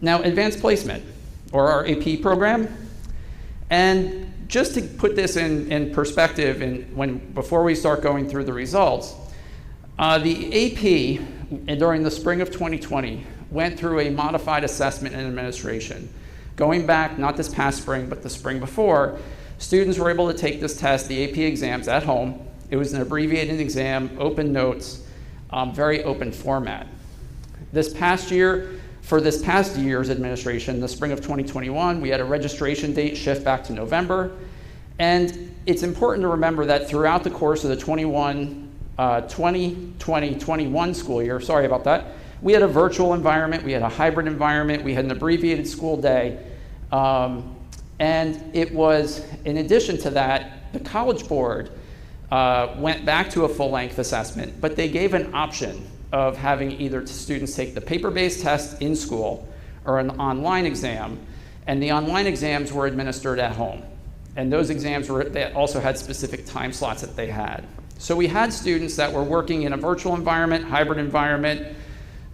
Now, advanced placement, or our AP program, and just to put this in perspective, before we start going through the results, the AP during the spring of 2020 went through a modified assessment and administration. Going back, not this past spring, but the spring before, students were able to take this test, the AP exams, at home. It was an abbreviated exam, open notes, very open format. This past year, for this past year's administration, the spring of 2021, we had a registration date shift back to November. And it's important to remember that throughout the course of the 2020-21 school year, sorry about that, we had a virtual environment, we had a hybrid environment, we had an abbreviated school day. And it was, in addition to that, the College Board went back to a full-length assessment, but they gave an option of having either students take the paper-based test in school or an online exam, and the online exams were administered at home. And those exams they also had specific time slots that they had. So we had students that were working in a virtual environment, hybrid environment,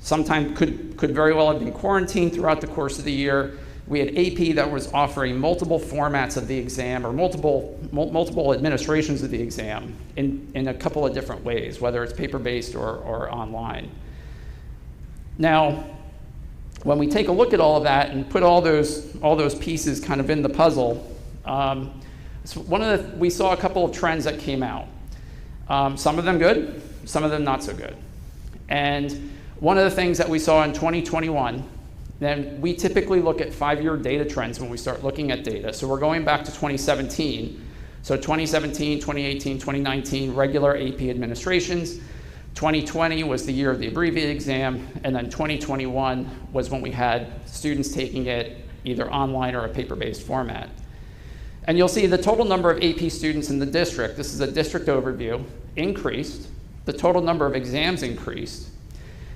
sometimes could very well have been quarantined throughout the course of the year. We had AP that was offering multiple formats of the exam, or multiple administrations of the exam in a couple of different ways, whether it's paper-based or online. Now, when we take a look at all of that and put all those pieces kind of in the puzzle, we saw a couple of trends that came out. Some of them good, some of them not so good. And one of the things that we saw in 2021, then we typically look at 5-year data trends when we start looking at data. So we're going back to 2017. So 2017, 2018, 2019, regular AP administrations. 2020 was the year of the abbreviated exam, and then 2021 was when we had students taking it either online or a paper-based format. And you'll see the total number of AP students in the district, this is a district overview, increased. The total number of exams increased.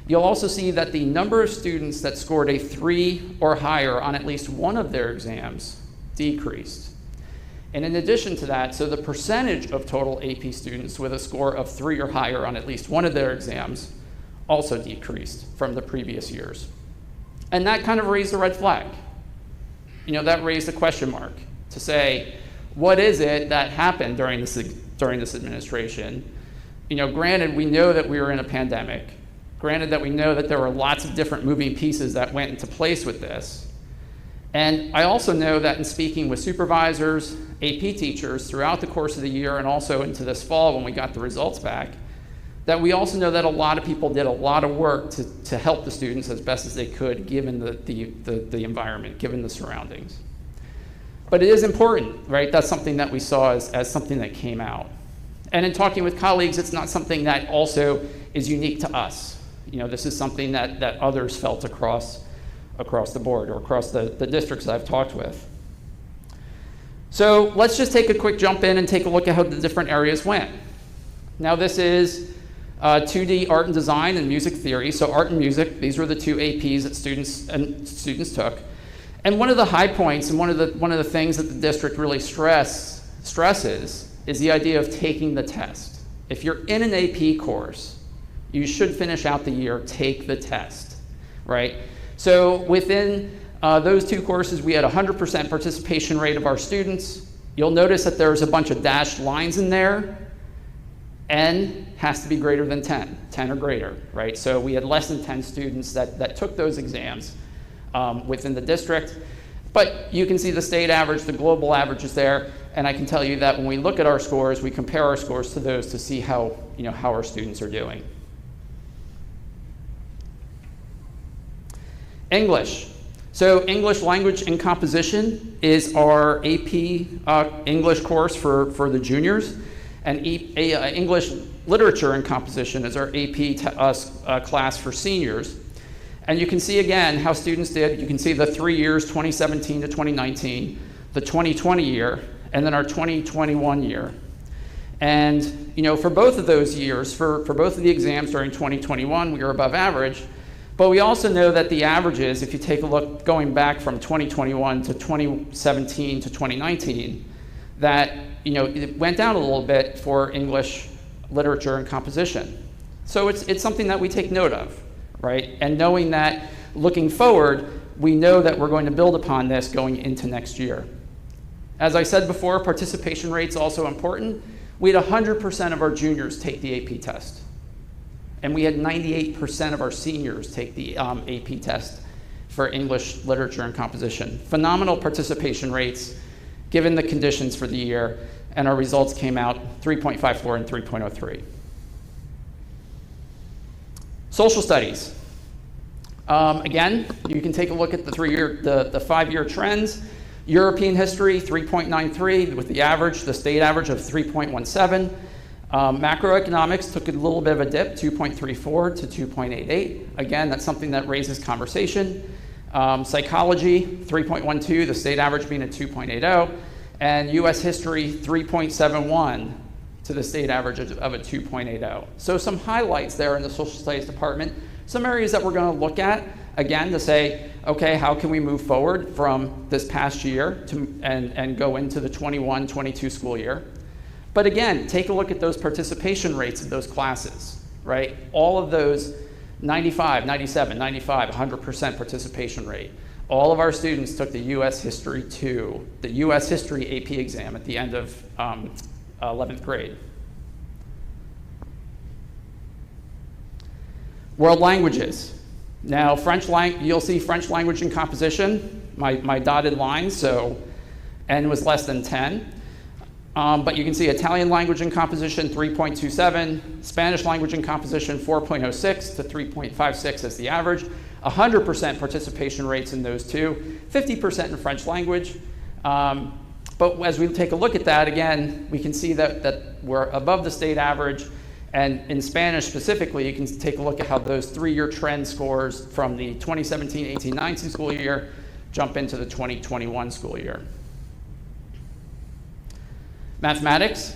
You'll also see that the number of students that scored a 3 or higher on at least one of their exams decreased. And in addition to that, so the percentage of total AP students with a score of 3 or higher on at least one of their exams also decreased from the previous years. And that kind of raised a red flag. You know, that raised a question mark to say, what is it that happened during this administration? You know, granted, we know that we were in a pandemic. Granted that we know that there were lots of different moving pieces that went into place with this. And I also know that in speaking with supervisors, AP teachers throughout the course of the year and also into this fall when we got the results back, that we also know that a lot of people did a lot of work to help the students as best as they could given the environment, given the surroundings. But it is important, right? That's something that we saw as something that came out. And in talking with colleagues, it's not something that also is unique to us. You know, this is something that others felt across the board or across the districts that I've talked with. So let's just take a quick jump in and take a look at how the different areas went. Now this is 2D art and design and music theory. So art and music, these were the two APs that students took. And one of the high points and one of the things that the district really stresses is the idea of taking the test. If you're in an AP course, you should finish out the year, take the test, right? So within those two courses, we had 100% participation rate of our students. You'll notice that there's a bunch of dashed lines in there. N has to be greater than 10 or greater, right? So we had less than 10 students that took those exams within the district. But you can see the state average, the global average is there, and I can tell you that when we look at our scores, we compare our scores to those to see how our students are doing. English. So English language and composition is our AP English course for the juniors, and English literature and composition is our AP class for seniors. And you can see again how students did. You can see the 3 years, 2017 to 2019, the 2020 year, and then our 2021 year. And for both of those years, for both of the exams during 2021, we were above average. But we also know that the averages, if you take a look going back from 2021 to 2017 to 2019, that it went down a little bit for English literature and composition. So it's something that we take note of, right? And knowing that looking forward, we know that we're going to build upon this going into next year. As I said before, participation rate's also important. We had 100% of our juniors take the AP test. And we had 98% of our seniors take the AP test for English, literature, and composition. Phenomenal participation rates given the conditions for the year, and our results came out 3.54 and 3.03. Social studies. Again, you can take a look at the 5-year trends. European history, 3.93 with the state average of 3.17. Macroeconomics took a little bit of a dip, 2.34 to 2.88. Again, that's something that raises conversation. Psychology, 3.12, the state average being a 2.80. And US history, 3.71 to the state average of a 2.80. So some highlights there in the social studies department. Some areas that we're going to look at, again, to say, okay, how can we move forward from this past year and go into the 21-22 school year? But again, take a look at those participation rates of those classes, right? All of those 95, 97, 95, 100% participation rate. All of our students took the US History 2, the US History AP exam at the end of 11th grade. World languages. Now, you'll see French language and composition, my dotted line, so N was less than 10. But you can see Italian language and composition, 3.27, Spanish language and composition, 4.06 to 3.56 as the average. 100% participation rates in those two, 50% in French language. But as we take a look at that, again, we can see that we're above the state average. And in Spanish specifically, you can take a look at how those 3-year trend scores from the 2017, 18, 19 school year jump into the 2021 school year. Mathematics,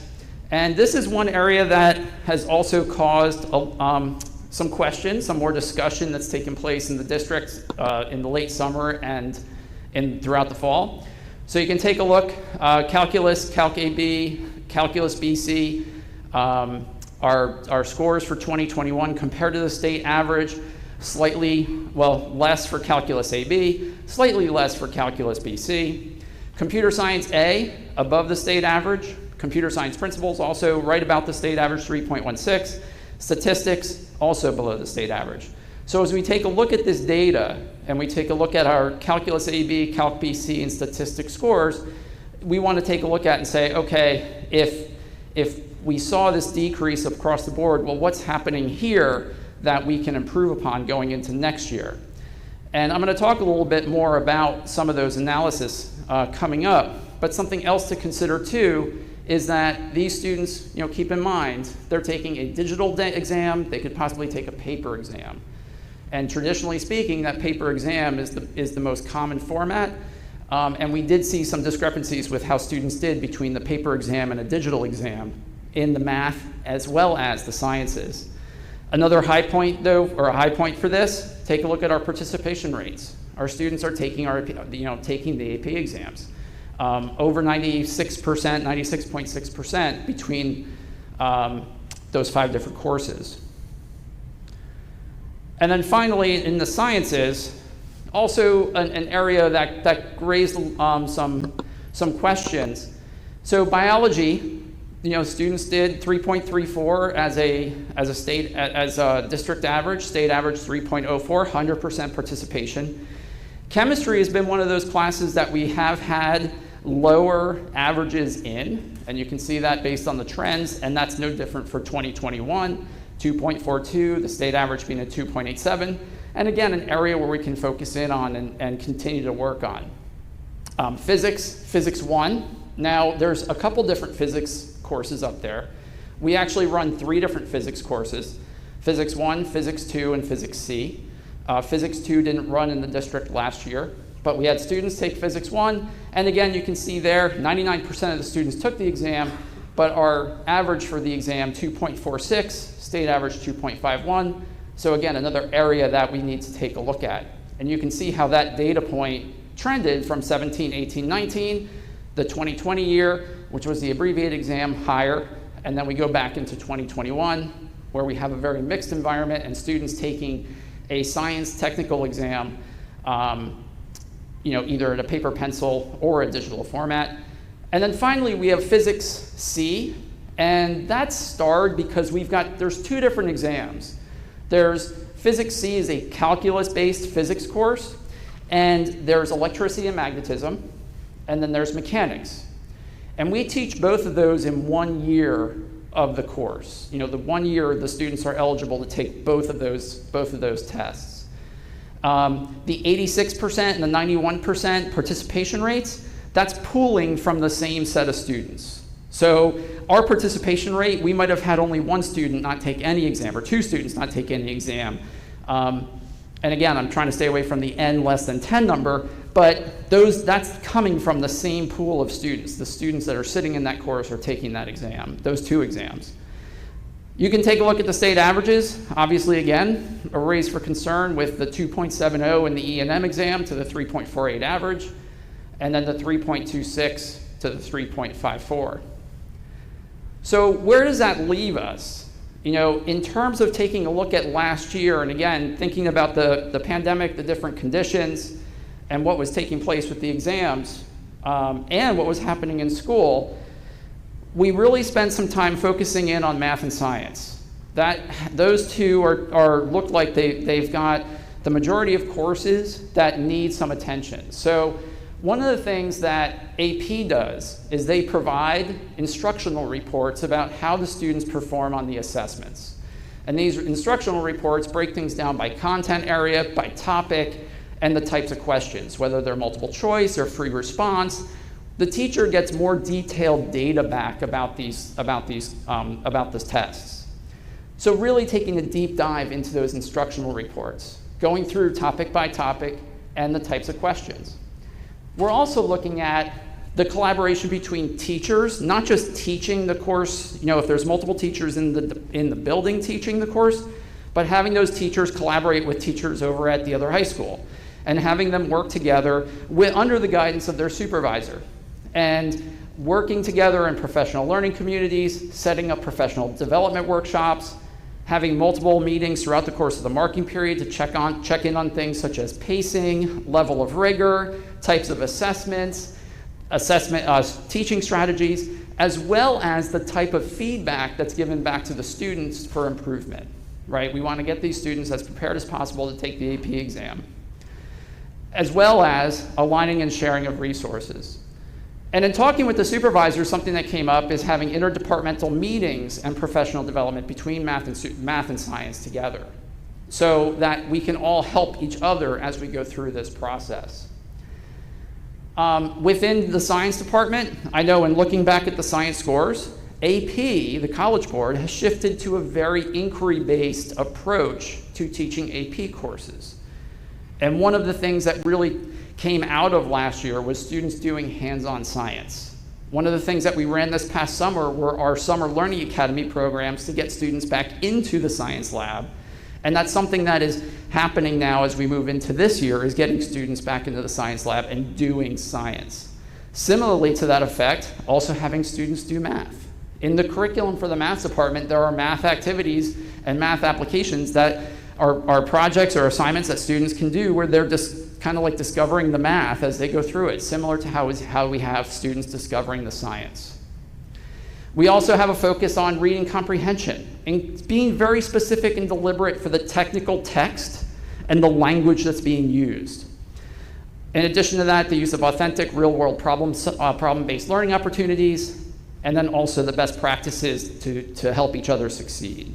and this is one area that has also caused some questions, some more discussion that's taken place in the district in the late summer and throughout the fall. So you can take a look, calculus, Calc AB, calculus BC, our scores for 2021 compared to the state average, less for calculus AB, slightly less for calculus BC. Computer science A, above the state average. Computer science principles, also right about the state average, 3.16. Statistics, also below the state average. So as we take a look at this data, and we take a look at our calculus AB, calc BC, and statistics scores, we want to take a look at and say, okay, if we saw this decrease across the board, well, what's happening here that we can improve upon going into next year? And I'm going to talk a little bit more about some of those analysis coming up, but something else to consider too is that these students, keep in mind, they're taking a digital exam, they could possibly take a paper exam. And traditionally speaking, that paper exam is the most common format, and we did see some discrepancies with how students did between the paper exam and a digital exam in the math as well as the sciences. Another high point though, or a high point for this, take a look at our participation rates. Our students are taking taking the AP exams. Over 96%, 96.6% between those 5 different courses. And then finally, in the sciences, also an area that raised some questions. So biology, students did 3.34 as a district average, state average 3.04, 100% participation. Chemistry has been one of those classes that we have had lower averages in, and you can see that based on the trends, and that's no different for 2021, 2.42, the state average being a 2.87, and again, an area where we can focus in on and continue to work on. Physics 1. Now, there's a couple different physics courses up there. We actually run 3 different physics courses, Physics 1, Physics 2, and Physics C. Physics 2 didn't run in the district last year, but we had students take Physics 1, and again, you can see there, 99% of the students took the exam, but our average for the exam, 2.46, state average 2.51. So again, another area that we need to take a look at. And you can see how that data point trended from 17, 18, 19, the 2020 year, which was the abbreviated exam, higher, and then we go back into 2021, where we have a very mixed environment and students taking a science technical exam either in a paper pencil or a digital format. And then finally, we have Physics C, and that's starred because there's two different exams. There's Physics C is a calculus-based physics course, and there's electricity and magnetism, and then there's mechanics. And we teach both of those in 1 year of the course. The 1 year the students are eligible to take both of those tests. The 86% and the 91% participation rates, that's pooling from the same set of students. So our participation rate, we might have had only one student not take any exam, or two students not take any exam. And again, I'm trying to stay away from the n less than 10 number, but that's coming from the same pool of students. The students that are sitting in that course are taking that exam, those two exams. You can take a look at the state averages. Obviously, again, a raise for concern with the 2.70 in the E&M exam to the 3.48 average, and then the 3.26 to the 3.54. So where does that leave us? In terms of taking a look at last year, and again, thinking about the pandemic, the different conditions, and what was taking place with the exams, and what was happening in school, we really spent some time focusing in on math and science. Those two look like they've got the majority of courses that need some attention. So one of the things that AP does is they provide instructional reports about how the students perform on the assessments. And these instructional reports break things down by content area, by topic, and the types of questions, whether they're multiple choice or free response. The teacher gets more detailed data back about these tests. So really taking a deep dive into those instructional reports, going through topic by topic and the types of questions. We're also looking at the collaboration between teachers, not just teaching the course, if there's multiple teachers in the building teaching the course, but having those teachers collaborate with teachers over at the other high school and having them work together under the guidance of their supervisor and working together in professional learning communities, setting up professional development workshops, having multiple meetings throughout the course of the marking period to check in on things such as pacing, level of rigor, types of assessments, teaching strategies, as well as the type of feedback that's given back to the students for improvement, right? We want to get these students as prepared as possible to take the AP exam, as well as aligning and sharing of resources. And in talking with the supervisor, something that came up is having interdepartmental meetings and professional development between math and science together so that we can all help each other as we go through this process. Within the science department, I know in looking back at the science scores, AP, the College Board, has shifted to a very inquiry-based approach to teaching AP courses. And one of the things that really came out of last year was students doing hands-on science. One of the things that we ran this past summer were our Summer Learning Academy programs to get students back into the science lab. And that's something that is happening now as we move into this year, is getting students back into the science lab and doing science. Similarly to that effect, also having students do math. In the curriculum for the math department, there are math activities and math applications that are projects or assignments that students can do where they're just kind of like discovering the math as they go through it, similar to how we have students discovering the science. We also have a focus on reading comprehension and being very specific and deliberate for the technical text and the language that's being used. In addition to that, the use of authentic real-world problem-based learning opportunities, and then also the best practices to help each other succeed.